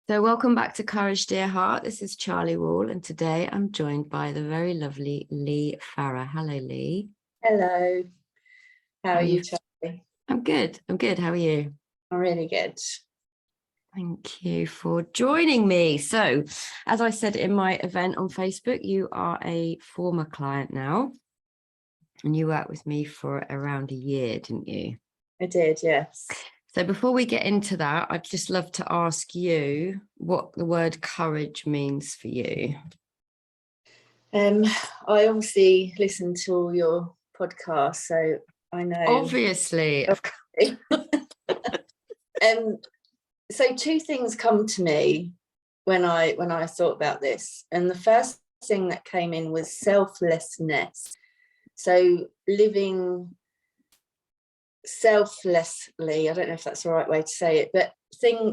So welcome back to Courage, Dear Heart. This is Charli Wall, and today I'm joined by the very lovely Leigh Farrer. Hello, Leigh. Hello. How are you, Charli? I'm good. How are you? I'm really good. Thank you for joining me. So, as I said in my event on Facebook, you are a former client now, and you worked with me for around a year, didn't you? I did, yes. So before we get into that, I'd just love to ask you what the word courage means for you. I obviously listen to all your podcasts, so I know. Obviously. So two things come to me when I thought about this, and the first thing that came in was selflessness. So living selflessly, I don't know if that's the right way to say it, but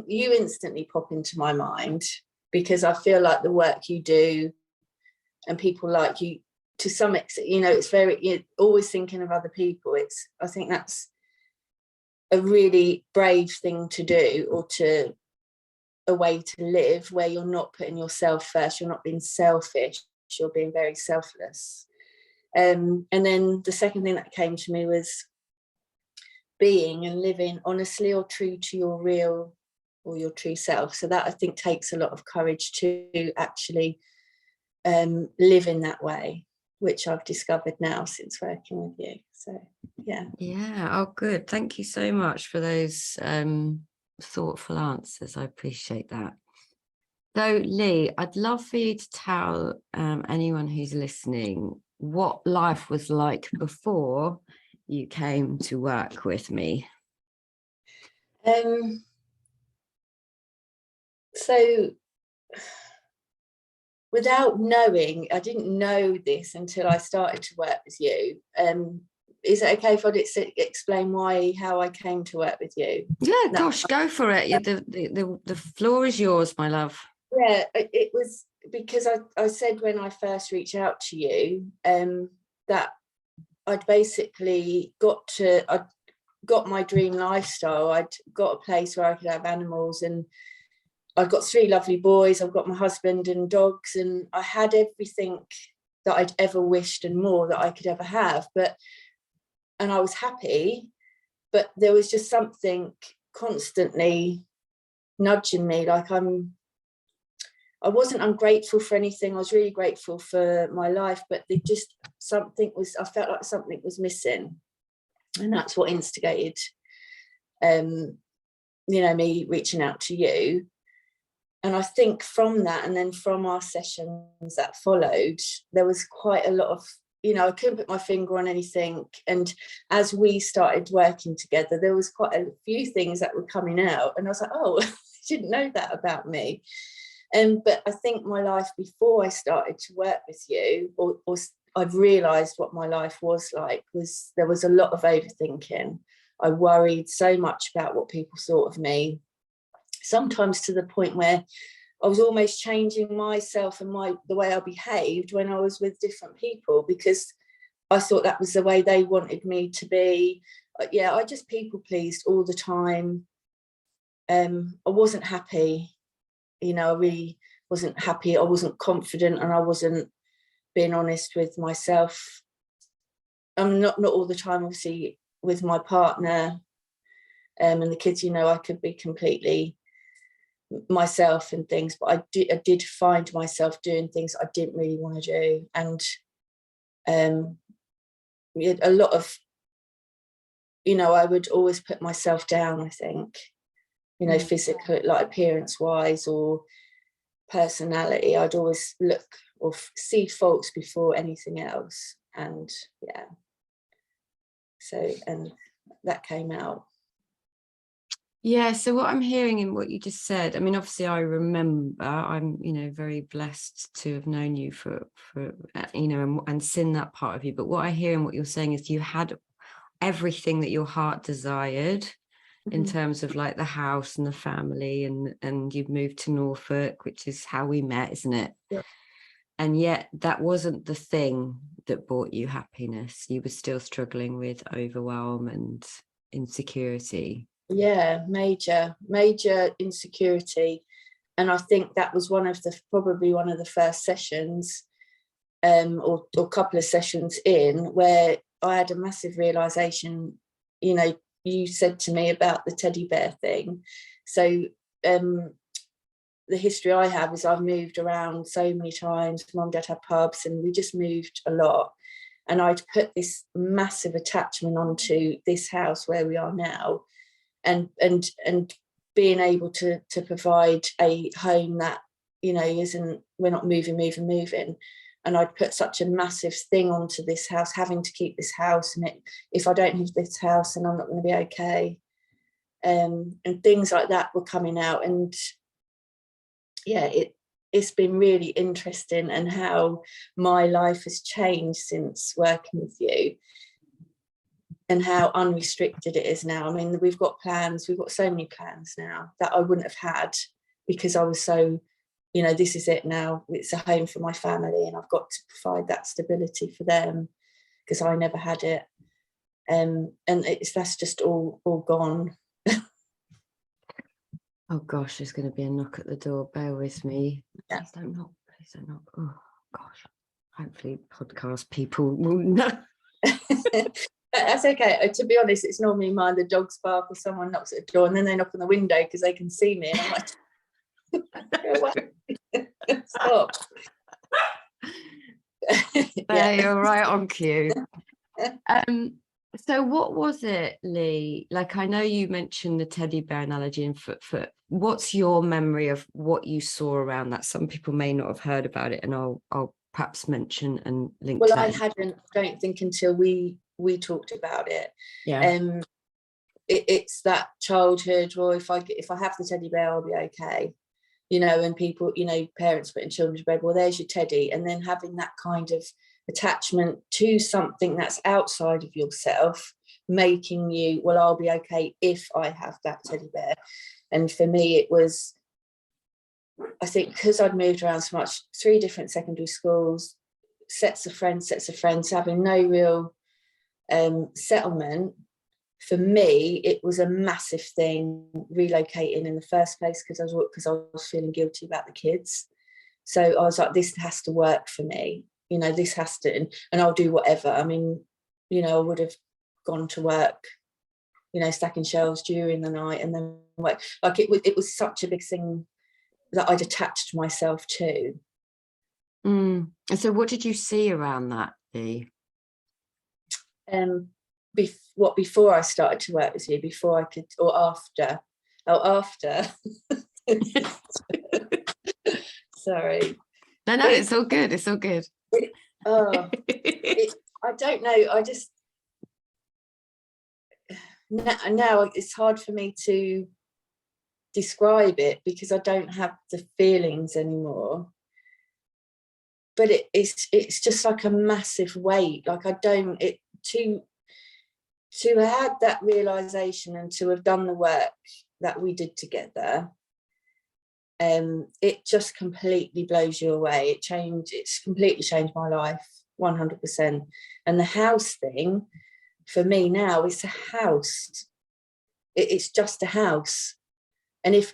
you instantly pop into my mind, because I feel like the work you do and people like you, to some extent, it's you're always thinking of other people. I think that's a really brave thing to do, or a way to live where you're not putting yourself first, you're not being selfish, you're being very selfless. And then the second thing that came to me was being and living honestly or true to your real or your true self. So that, I think, takes a lot of courage to actually live in that way, which I've discovered now since working with you. So oh, good. Thank you so much for those thoughtful answers. I appreciate that. So Leigh, I'd love for you to tell anyone who's listening what life was like before you came to work with me. So without knowing, I didn't know this until I started to work with you. Is it okay if I explain how I came to work with you? Yeah, gosh, go for it. The floor is yours, my love. Yeah, it was because I said when I first reached out to you that I'd basically I'd got my dream lifestyle. I'd got a place where I could have animals, and I've got 3 lovely boys. I've got my husband and dogs, and I had everything that I'd ever wished and more that I could ever have. And I was happy, but there was just something constantly nudging me. Like I wasn't ungrateful for anything. I was really grateful for my life, but I felt like something was missing. And that's what instigated, me reaching out to you. And I think from that, and then from our sessions that followed, there was quite a lot of, I couldn't put my finger on anything. And as we started working together, there was quite a few things that were coming out. And I was like, oh, I didn't know that about me. But I think my life before I started to work with you, or I've realised what my life was like, was there was a lot of overthinking. I worried so much about what people thought of me, sometimes to the point where I was almost changing myself and the way I behaved when I was with different people, because I thought that was the way they wanted me to be. Yeah, I just people pleased all the time. I wasn't happy. I really wasn't happy. I wasn't confident, and I wasn't being honest with myself. I'm not all the time, obviously, with my partner and the kids. I could be completely myself and things, but I did find myself doing things I didn't really want to do, and a lot of, I would always put myself down. I think, physically, like appearance wise or personality, I'd always look or see faults before anything else. And and that came out. Yeah, so what I'm hearing in what you just said, I mean, obviously I remember, I'm, very blessed to have known you for and seen that part of you. But what I hear in what you're saying is you had everything that your heart desired, in terms of like the house and the family, and you've moved to Norfolk, which is how we met, isn't it? Yeah. And yet that wasn't the thing that brought you happiness. You were still struggling with overwhelm and insecurity. Yeah, major insecurity. I think that was probably one of the first sessions, or couple of sessions in, where I had a massive realization. You know, you said to me about the teddy bear thing. So the history I have is I've moved around so many times. Mum and Dad had pubs, and we just moved a lot. And I'd put this massive attachment onto this house where we are now, and being able to provide a home that, you know, we're not moving. And I'd put such a massive thing onto this house, having to keep this house, and if I don't have this house, then I'm not going to be okay. And things like that were coming out. And yeah, it's been really interesting, and how my life has changed since working with you, and how unrestricted it is now. I mean, we've got so many plans now that I wouldn't have had, because I was so, you know, this is it now. It's a home for my family, and I've got to provide that stability for them, because I never had it. And that's just all gone. Oh gosh, there's going to be a knock at the door. Bear with me. Yeah. Please don't knock. Please don't knock. Oh gosh. Hopefully podcast people will know. That's okay. To be honest, it's normally mine. The dogs bark, or someone knocks at the door, and then they knock on the window because they can see me. And I'm like, stop. Yeah, you're right on cue. So what was it, Leigh? Like, I know you mentioned the teddy bear analogy and foot. What's your memory of what you saw around that? Some people may not have heard about it, and I'll perhaps mention and link to that. I don't think until we talked about it. Yeah. It's that childhood, or if I have the teddy bear, I'll be okay. You know, and people, you know, parents putting children to bed, well, there's your teddy, and then having that kind of attachment to something that's outside of yourself, making you, well, I'll be okay if I have that teddy bear. And for me, it was, I think, because I'd moved around so much, 3 different secondary schools, sets of friends, having no real settlement. For me, it was a massive thing relocating in the first place, because I was feeling guilty about the kids. So I was like, this has to work for me. You know, this has to, and I'll do whatever. I mean, you know, I would have gone to work, you know, stacking shelves during the night, and then work. Like it was such a big thing that I'd attached myself to. And so what did you see around that, Leigh? Before I started to work with you, before I could, or after? Oh, after. Sorry. No, it's all good. It's all good. I don't know. I just now it's hard for me to describe it, because I don't have the feelings anymore. But it's just like a massive weight. Like to have that realization, and to have done the work that we did together, it just completely blows you away. It's completely changed my life, 100%. And the house thing, for me now, it's a house. It's just a house. And if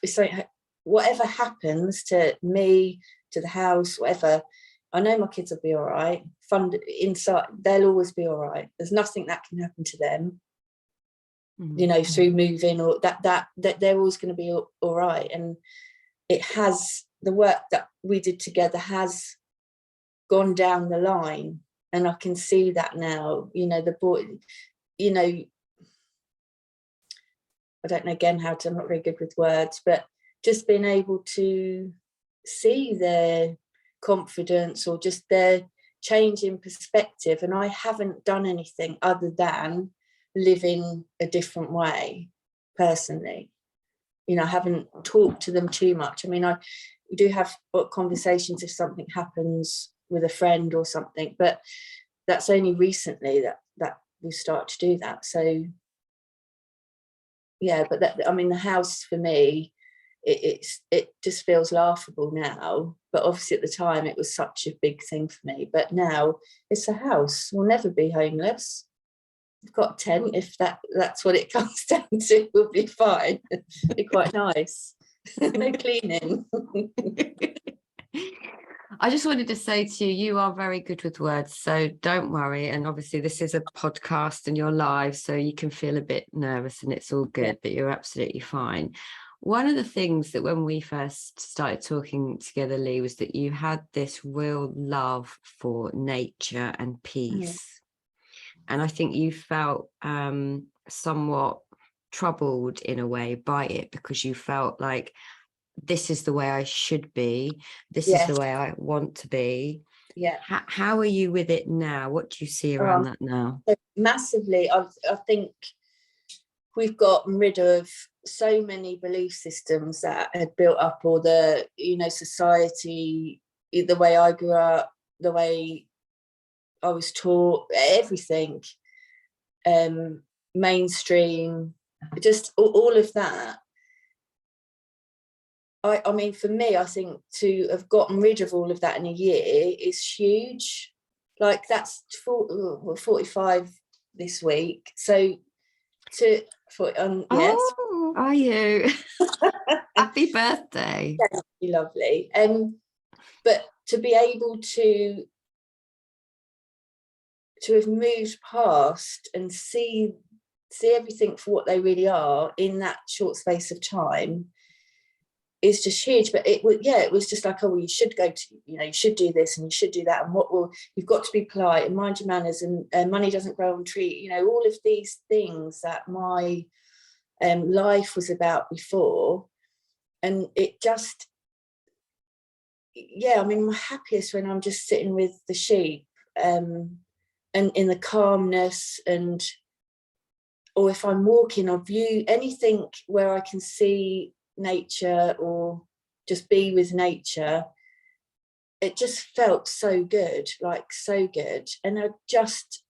whatever happens to me, to the house, whatever, I know my kids will be all right. Inside, they'll always be all right. There's nothing that can happen to them, you know, through moving, or that they're always going to be all right. And the work that we did together has gone down the line, and I can see that now. You know, the boy, you know, I don't know again how to, I'm not very good with words, but just being able to see their confidence, or just their change in perspective. And I haven't done anything other than living a different way personally. You know, I haven't talked to them too much. I mean, we do have conversations if something happens with a friend or something, but that's only recently that we've started to do that. So yeah, but I mean, the house for me, it just feels laughable now, but obviously at the time it was such a big thing for me. But now it's a house. We'll never be homeless. We've got a tent. If that's what it comes down to, we'll be fine. It'll be quite nice. No cleaning. I just wanted to say to you, you are very good with words, so don't worry. And obviously this is a podcast and you're live, so you can feel a bit nervous and it's all good, but you're absolutely fine. One of the things that when we first started talking together, Leigh, was that you had this real love for nature and peace. And I think you felt somewhat troubled in a way by it, because you felt like, this is the way I should be. This is the way I want to be. Yeah. How are you with it now? What do you see around that now? Massively. I think we've gotten rid of so many belief systems that had built up, or the, society, the way I grew up, the way I was taught, everything, mainstream, just all of that. I mean, for me, I think to have gotten rid of all of that in a year is huge. Like, that's 45 this week. So yes. Oh, are you? Happy birthday. Thank you, lovely. But to be able to have moved past and see everything for what they really are in that short space of time is just huge. But it was just like, oh, well, you should go to, you should do this and you should do that, and you've got to be polite and mind your manners, and money doesn't grow on trees, all of these things that my life was about before. And it just, I mean, I'm happiest when I'm just sitting with the sheep, and in the calmness, or if I'm walking or view anything where I can see nature or just be with nature, it just felt so good, like so good. And I just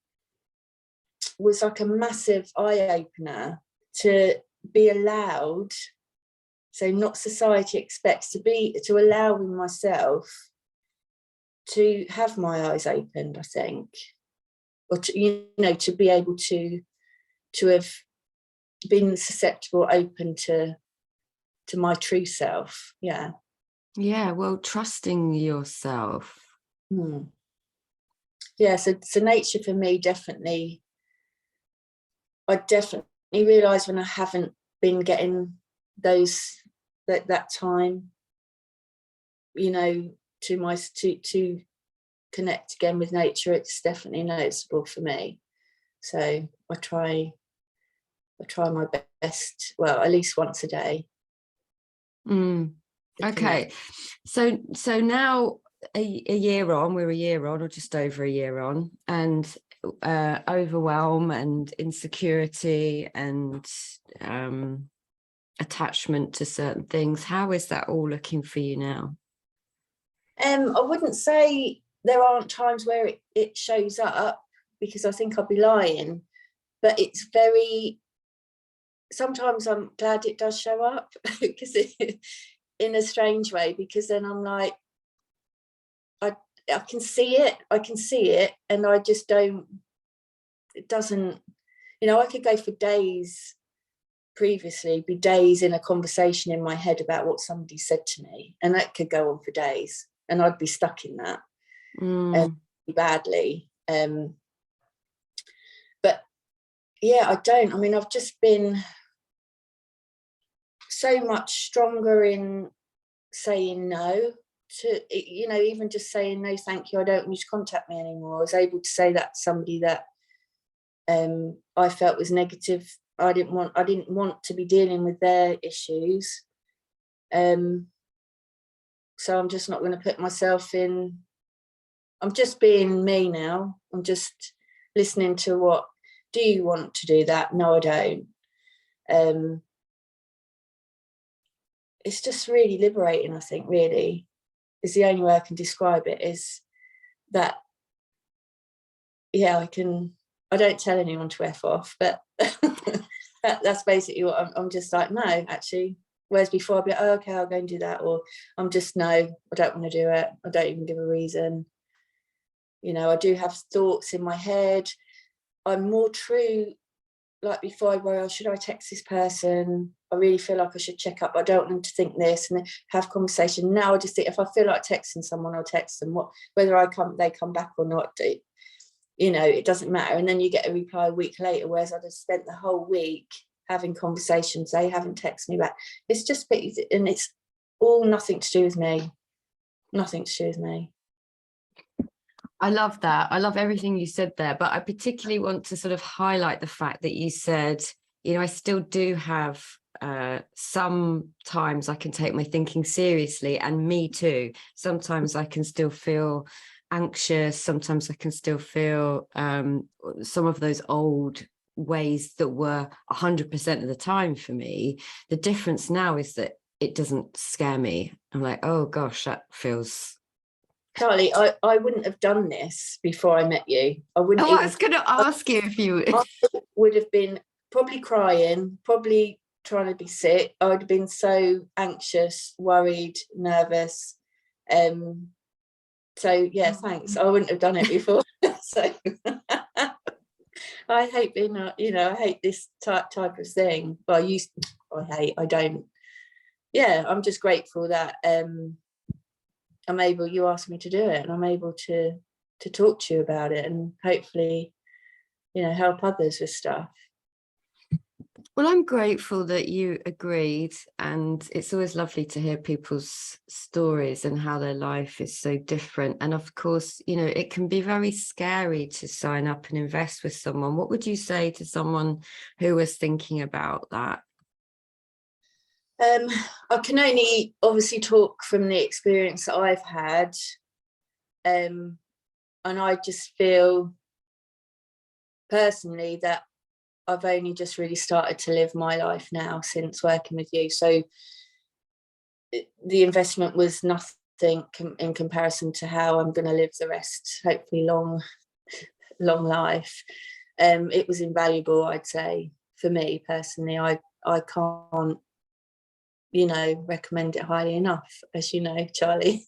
was like a massive eye-opener to be allowed, so not society expects, to allowing myself to have my eyes opened, I think, or to be able to have been susceptible, open to my true self. Yeah, well, trusting yourself. So nature for me, definitely, I definitely realise when I haven't been getting that time, to connect again with nature. It's definitely noticeable for me. So I try my best, well, at least once a day. Okay, so now a year on, we're a year on, or just over a year on, and overwhelm and insecurity and attachment to certain things, how is that all looking for you now? I wouldn't say there aren't times where it shows up, because I think I'd be lying, but it's very, sometimes I'm glad it does show up, because in a strange way, because then I'm like, I can see it, and I just don't, it doesn't, I could go for days, previously be days in a conversation in my head about what somebody said to me, and that could go on for days, and I'd be stuck in that badly. But I don't, I mean, I've just been so much stronger in saying no to, even just saying no, thank you, I don't want you to contact me anymore. I was able to say that to somebody that I felt was negative. I didn't want to be dealing with their issues. So I'm just not going to put myself in. I'm just being me now. I'm just listening to what, do you want to do that? No, I don't. It's just really liberating, I think, really, is the only way I can describe it, is that, I don't tell anyone to F off, but that's basically what I'm just like, no, actually. Whereas before I'd be like, oh, okay, I'll go and do that, or I'm just, no, I don't want to do it. I don't even give a reason. I do have thoughts in my head. I'm more true like before, I worry, oh, should I text this person? I really feel like I should check up. I don't want them to think this, and then have conversation. Now I just think if I feel like texting someone, I'll text them. Whether they come back or not, it doesn't matter. And then you get a reply a week later, whereas I'd have spent the whole week having conversations. They haven't texted me back. It's just, and it's all nothing to do with me. Nothing to do with me. I love that. I love everything you said there, but I particularly want to sort of highlight the fact that you said, I still do have sometimes I can take my thinking seriously, and me too. Sometimes I can still feel anxious. Sometimes I can still feel some of those old ways that were 100% of the time for me. The difference now is that it doesn't scare me. I'm like, oh gosh, that feels... Charli, I wouldn't have done this before I met you. I wouldn't. Oh, I was going to ask you if you would have been probably crying, probably trying to be sick. I would have been so anxious, worried, nervous. So yeah, thanks. I wouldn't have done it before. So I hate being, I hate this type of thing. Well, I don't. Yeah, I'm just grateful that you asked me to do it, and I'm able to talk to you about it, and hopefully, help others with stuff. Well, I'm grateful that you agreed, and it's always lovely to hear people's stories and how their life is so different. And of course, it can be very scary to sign up and invest with someone. What would you say to someone who was thinking about that? I can only obviously talk from the experience that I've had, and I just feel personally that I've only just really started to live my life now since working with you. So the investment was nothing in comparison to how I'm going to live the rest, hopefully long life. It was invaluable, I'd say, for me personally. I can't recommend it highly enough, as you know, Charli.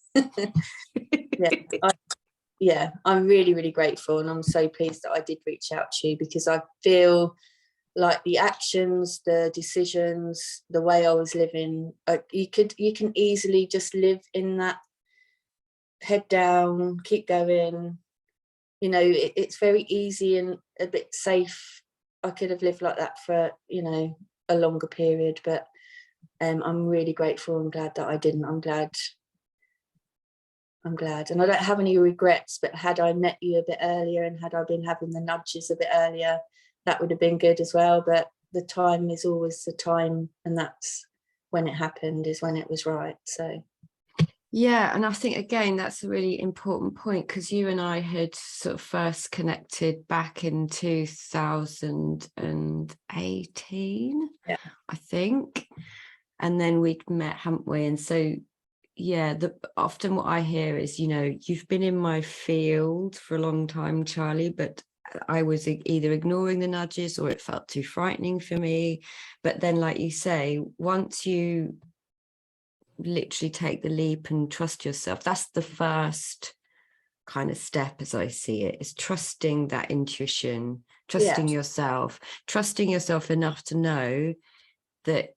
I'm really, really grateful, and I'm so pleased that I did reach out to you, because I feel like the actions, the decisions, the way I was living, you can easily just live in that head down, keep going. It's very easy and a bit safe. I could have lived like that for a longer period, but I'm really grateful. I'm glad that I didn't. I'm glad, and I don't have any regrets. But had I met you a bit earlier, and had I been having the nudges a bit earlier, that would have been good as well. But the time is always the time, and that's when it happened, is when it was right. So yeah, and I think again that's a really important point, because you and I had sort of first connected back in 2018, yeah, I think, and then we'd met, haven't we? And so yeah, often what I hear is, you've been in my field for a long time, Charli, but I was either ignoring the nudges or it felt too frightening for me. But then, like you say, once you literally take the leap and trust yourself, that's the first kind of step, as I see it, is trusting that intuition, trusting yourself enough to know that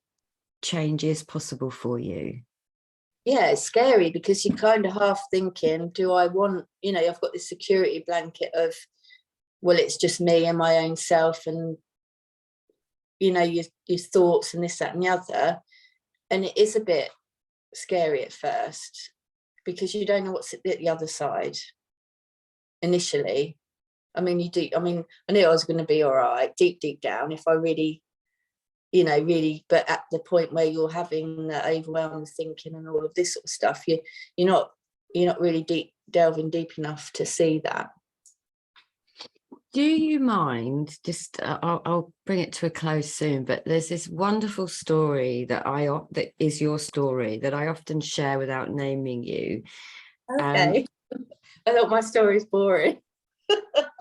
change is possible for you. Yeah, it's scary, because you're kind of half thinking, do I want, I've got this security blanket of, well, it's just me and my own self, and your thoughts and this, that and the other, and it is a bit scary at first, because you don't know what's at the other side initially. I mean, I knew I was going to be all right deep down, if I really, but at the point where you're having the overwhelm thinking and all of this sort of stuff, you're not really delving deep enough to see that. Do you mind, just I'll bring it to a close soon, but there's this wonderful story that is your story that I often share without naming you. Okay. I thought my story is boring.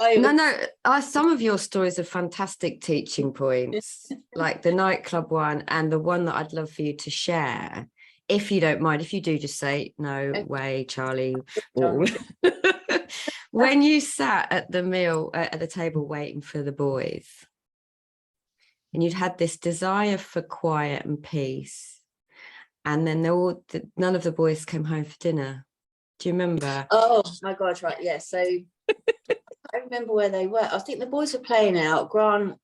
No, some of your stories are fantastic teaching points, like the nightclub one, and the one that I'd love for you to share, if you don't mind. If you do, just say, no way, Charli. When you sat at the table waiting for the boys. and you'd had this desire for quiet and peace, and then none of the boys came home for dinner. Do you remember? Oh my God, right, yeah. So I remember where they were. I think the boys were playing out. Grant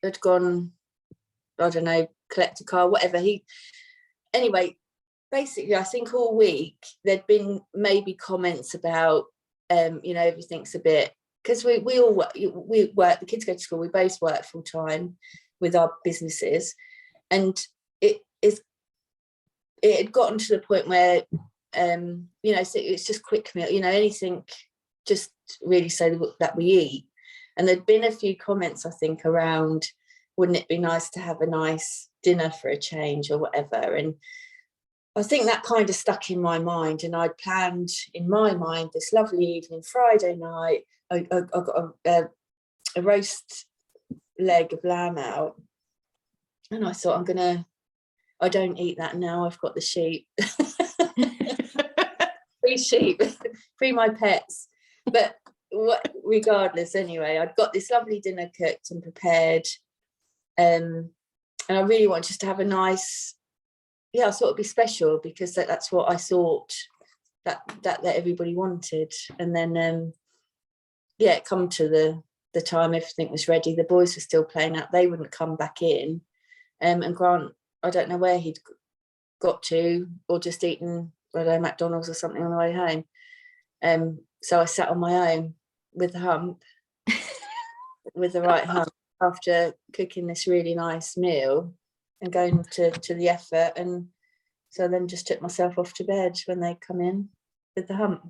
had gone, I don't know, collect a car, whatever. Anyway, basically, I think all week there'd been maybe comments about, everything's a bit, because we all work, the kids go to school, we both work full time with our businesses, and it had gotten to the point where, so it's just quick meal, anything, just really so that we eat. And there'd been a few comments, I think, around, wouldn't it be nice to have a nice dinner for a change or whatever? And I think that kind of stuck in my mind, and I'd planned in my mind this lovely evening, Friday night. I got a roast leg of lamb out, and I thought, I don't eat that now, I've got the sheep. Free sheep, free my pets. But regardless, anyway, I'd got this lovely dinner cooked and prepared, and I really wanted just to have a nice, I thought it'd be special, because that's what I thought that everybody wanted. And then it come to the time everything was ready, the boys were still playing out, they wouldn't come back in, and Grant, I don't know where he'd got to, or just eaten, I don't know, McDonald's or something on the way home. So I sat on my own with the hump, with the right hump, after cooking this really nice meal and going to the effort. And so then just took myself off to bed when they come in with the hump.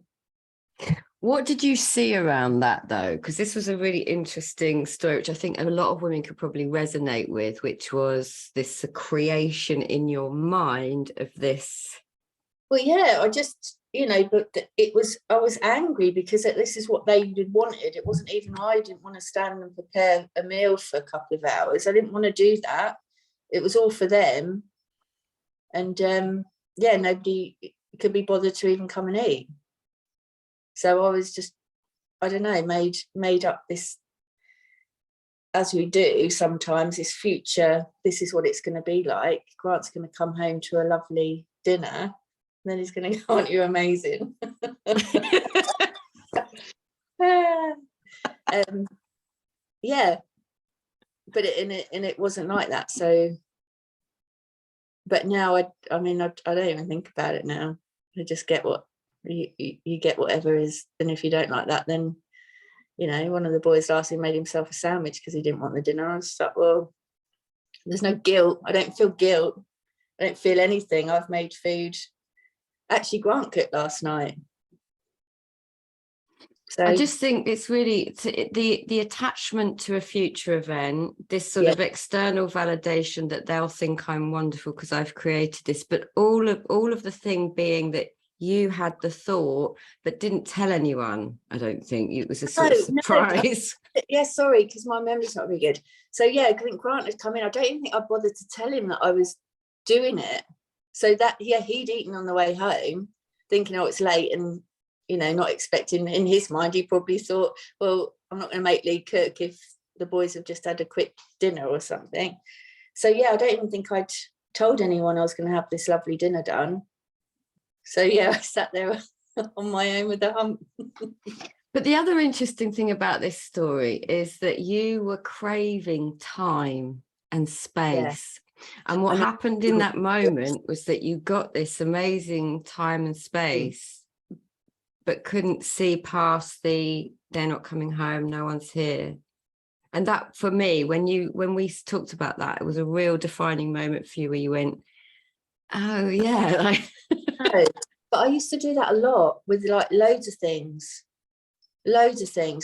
What did you see around that, though? Because this was a really interesting story, which I think a lot of women could probably resonate with, which was this creation in your mind of this. Well, yeah, I just, but I was angry because this is what they wanted. It wasn't even, I didn't want to stand and prepare a meal for a couple of hours. I didn't want to do that. It was all for them. And nobody could be bothered to even come and eat. So I was just, I don't know, made up this, as we do sometimes, this future, this is what it's going to be like. Grant's going to come home to a lovely dinner, and then he's going to go, aren't you amazing? But it wasn't like that. So, but now I don't even think about it now. I just get what you get, whatever is. And if you don't like that, then one of the boys last year made himself a sandwich because he didn't want the dinner. I was like, well, there's no guilt. I don't feel guilt. I don't feel anything. I've made food. Actually, Grant cooked last night. So I just think it's really the attachment to a future event, this sort of external validation that they'll think I'm wonderful because I've created this, but all of the thing being that you had the thought but didn't tell anyone. I don't think it was a sort of surprise. No. Sorry, because my memory's not very good. So I think Grant had come in. I don't even think I bothered to tell him that I was doing it. So that he'd eaten on the way home, thinking, oh, it's late, and not expecting. In his mind, he probably thought, well, I'm not going to make Leigh cook if the boys have just had a quick dinner or something. So I don't even think I'd told anyone I was going to have this lovely dinner done. So I sat there on my own with the hump. But the other interesting thing about this story is that you were craving time and space. And what happened in that moment was that you got this amazing time and space, but couldn't see past they're not coming home, no one's here. And that, for me, when we talked about that, it was a real defining moment for you, where you went, oh yeah. But I used to do that a lot with like loads of things,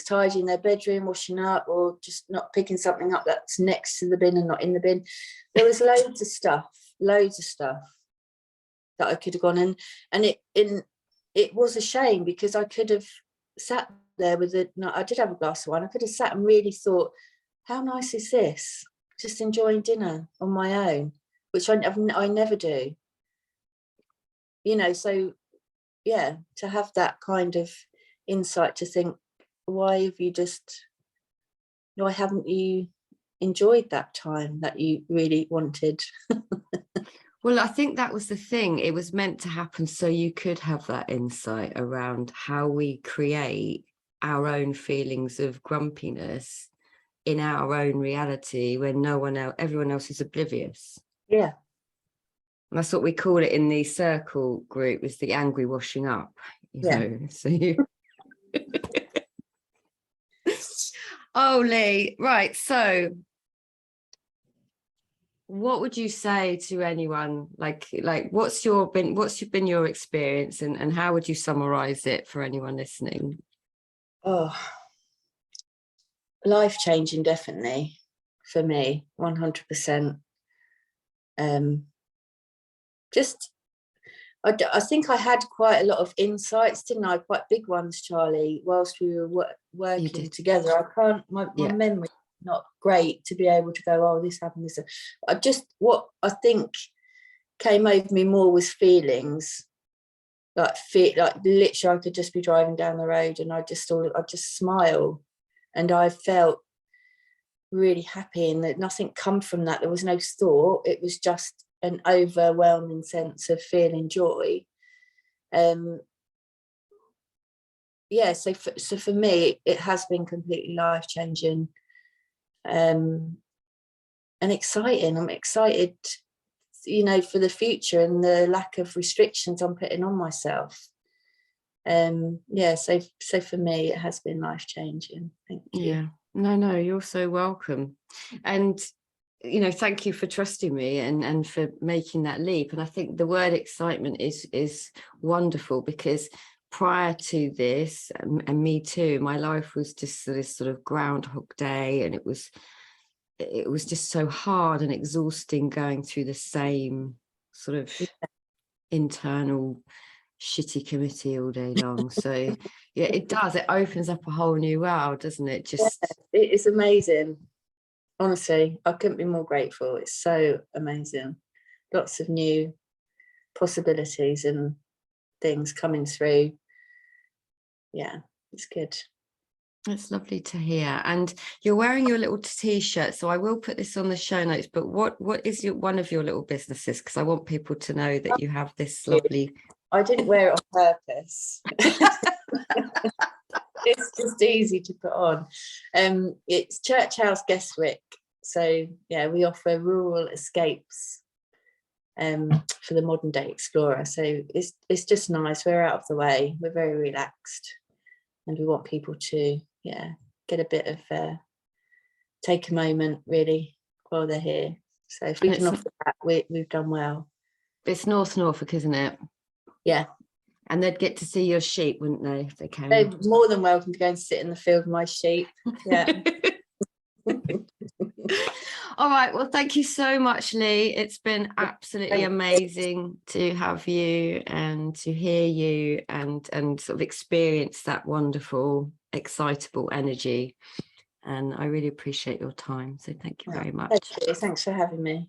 tidying their bedroom, washing up, or just not picking something up that's next to the bin and not in the bin. There was loads of stuff that I could have gone in, and it was a shame, because I could have sat there I did have a glass of wine. I could have sat and really thought, how nice is this? Just enjoying dinner on my own, which I never do. So to have that kind of insight, to think, why haven't you enjoyed that time that you really wanted. Well, I think that was the thing. It was meant to happen so you could have that insight around how we create our own feelings of grumpiness in our own reality when no one else, everyone else is oblivious. Yeah. And that's what we call it in the circle group, is the angry washing up, you Yeah. know. So you oh, Leigh, right. So what would you say to anyone, like what's been your experience, and how would you summarize it for anyone listening? Oh, life changing, definitely, for me, 100%. Just I think I had quite a lot of insights, didn't I? Quite big ones, Charli, whilst we were working together. I can't, my memory is not great to be able to go, oh, this happened, this. What I think came over me more was feelings, like literally I could just be driving down the road and I'd just smile, and I felt really happy, and that nothing come from that. There was no thought. It was just an overwhelming sense of feeling joy. So for me, it has been completely life-changing, and exciting. I'm excited, for the future and the lack of restrictions I'm putting on myself. So for me, it has been life-changing. Thank you. Yeah, no, you're so welcome. And thank you for trusting me and for making that leap. And I think the word excitement is wonderful, because prior to this, and me too, my life was just this sort of Groundhog Day, and it was just so hard and exhausting, going through the same sort of internal shitty committee all day long. So yeah, it opens up a whole new world, doesn't it? It is amazing. Honestly, I couldn't be more grateful. It's so amazing. Lots of new possibilities and things coming through. Yeah, it's good. It's lovely to hear. And you're wearing your little t-shirt, so I will put this on the show notes, but what is one of your little businesses? Because I want people to know that you have this lovely... I didn't wear it on purpose. It's just easy to put on. It's Church House Guestwick. So yeah, we offer rural escapes for the modern day explorer. So it's just nice. We're out of the way. We're very relaxed, and we want people to get a bit of take a moment really while they're here. So if we can offer that, we've done well. It's North Norfolk, isn't it? Yeah. And they'd get to see your sheep, wouldn't they, if they came? They're more than welcome to go and sit in the field with my sheep. Yeah. All right, well, thank you so much, Leigh. It's been absolutely amazing to have you and to hear you and sort of experience that wonderful, excitable energy. And I really appreciate your time. So thank you very much. Thanks for having me.